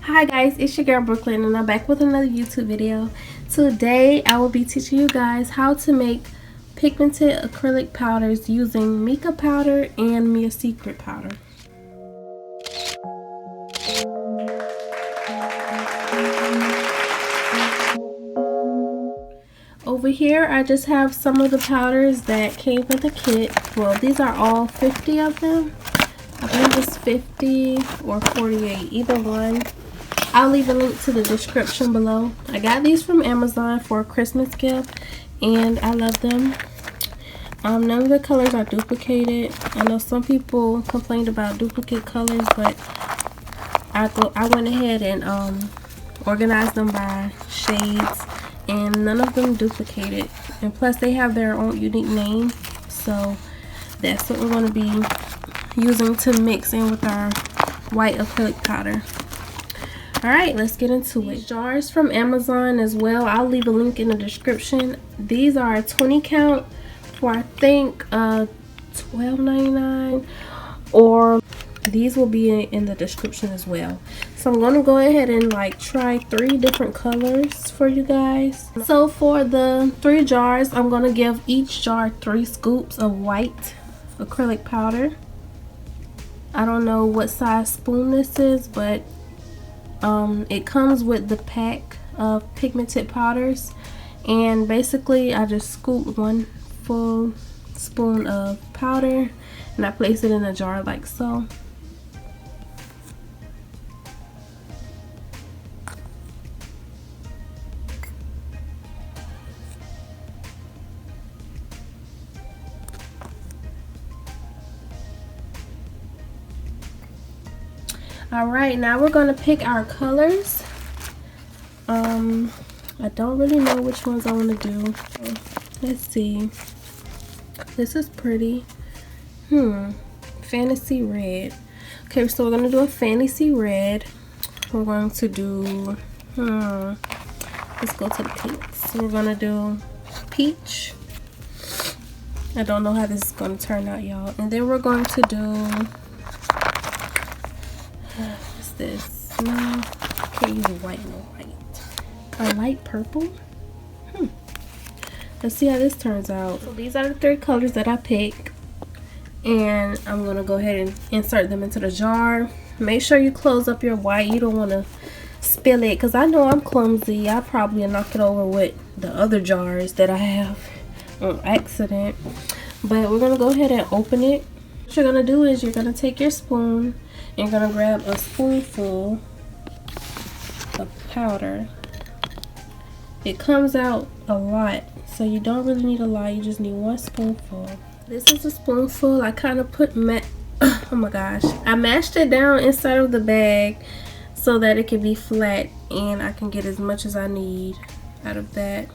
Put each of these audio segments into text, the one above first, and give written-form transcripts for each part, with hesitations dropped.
Hi guys, it's your girl Brooklyn and I'm back with another YouTube video. Today I will be teaching you guys how to make pigmented acrylic powders using Mica powder and Mia Secret powder. Over here I just have some of the powders that came with the kit. Well, these are all 50 of them. I believe it's 50 or 48, either one. I'll leave a link to the description below. I got these from Amazon for a Christmas gift and I love them. None of the colors are duplicated. I know some people complained about duplicate colors, but I went ahead and organized them by shades, and none of them duplicated. And plus they have their own unique name, so that's what we're going to be using to mix in with our white acrylic powder. Alright, let's get into it. These jars from Amazon as well. I'll leave a link in the description. These are a 20 count for I think $12.99, or these will be in the description as well. So I'm going to go ahead and try 3 different colors for you guys. So for the 3 jars, I'm going to give each jar 3 scoops of white acrylic powder. I don't know what size spoon this is, but it comes with the pack of pigmented powders, and basically I just scoop 1 full spoon of powder and I place it in a jar like so. Alright, now we're going to pick our colors. I don't really know which ones I want to do. Let's see. This is pretty. Fantasy red. Okay, so we're going to do a fantasy red. We're going to do, let's go to the pinks. So we're going to do peach. I don't know how this is going to turn out, y'all. And then we're going to do, what's this? No, can't use white, no white. A light purple. Let's see how this turns out. So these are the 3 colors that I picked, and I'm gonna go ahead and insert them into the jar. Make sure you close up your white. You don't want to spill it, because I know I'm clumsy. I probably knock it over with the other jars that I have on accident. But we're gonna go ahead and open it. What you're gonna do is you're gonna take your spoon and you're gonna grab a spoonful of powder. It comes out a lot, so you don't really need a lot. You just need 1 spoonful. This is a spoonful. I kind of put oh my gosh, I mashed it down inside of the bag so that it can be flat and I can get as much as I need out of that.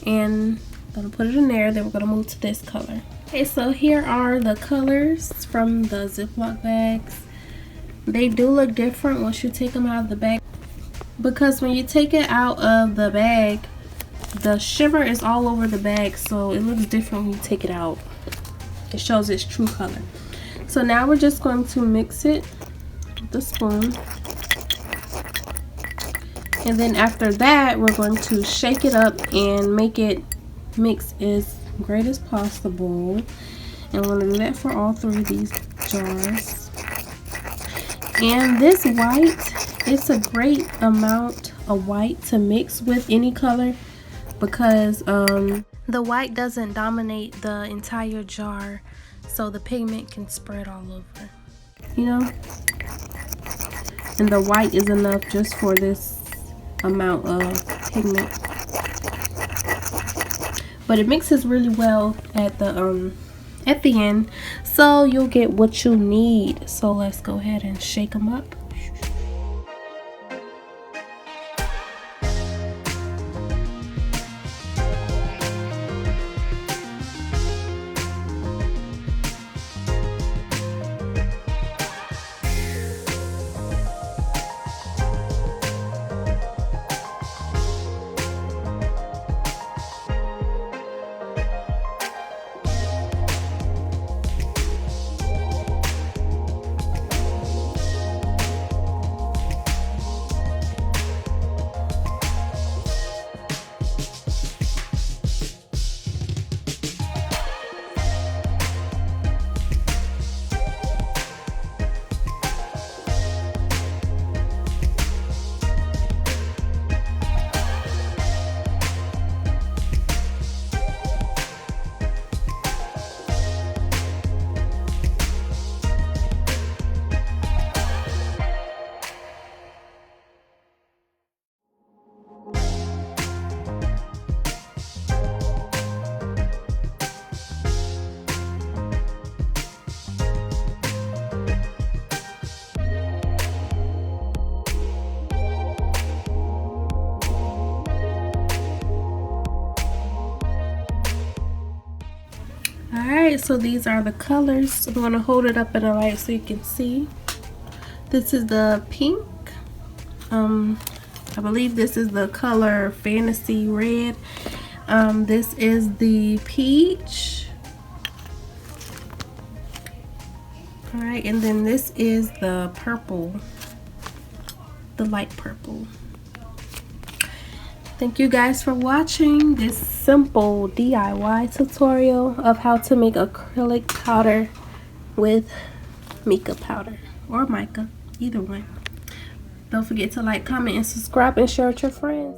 And I'm gonna put it in there. Then we're gonna move to this color. Okay, so here are the colors from the Ziploc bags. They do look different once you take them out of the bag, because when you take it out of the bag, the shimmer is all over the bag, so it looks different when you take it out. It shows its true color. So now we're just going to mix it with the spoon, and then after that we're going to shake it up and make it mix as great as possible. And we're going to do that for all 3 of these jars. And this white, it's a great amount of white to mix with any color, because the white doesn't dominate the entire jar, so the pigment can spread all over, you know. And the white is enough just for this amount of pigment, but it mixes really well at the end, so you'll get what you need. So let's go ahead and shake them up. Alright, so these are the colors. I'm going to hold it up in the light so you can see. This is the pink. I believe this is the color Fantasy Red. This is the peach. Alright, and then this is the purple. The light purple. Thank you guys for watching this simple DIY tutorial of how to make acrylic powder with mica powder or mica, either one. Don't forget to like, comment, and subscribe and share with your friends.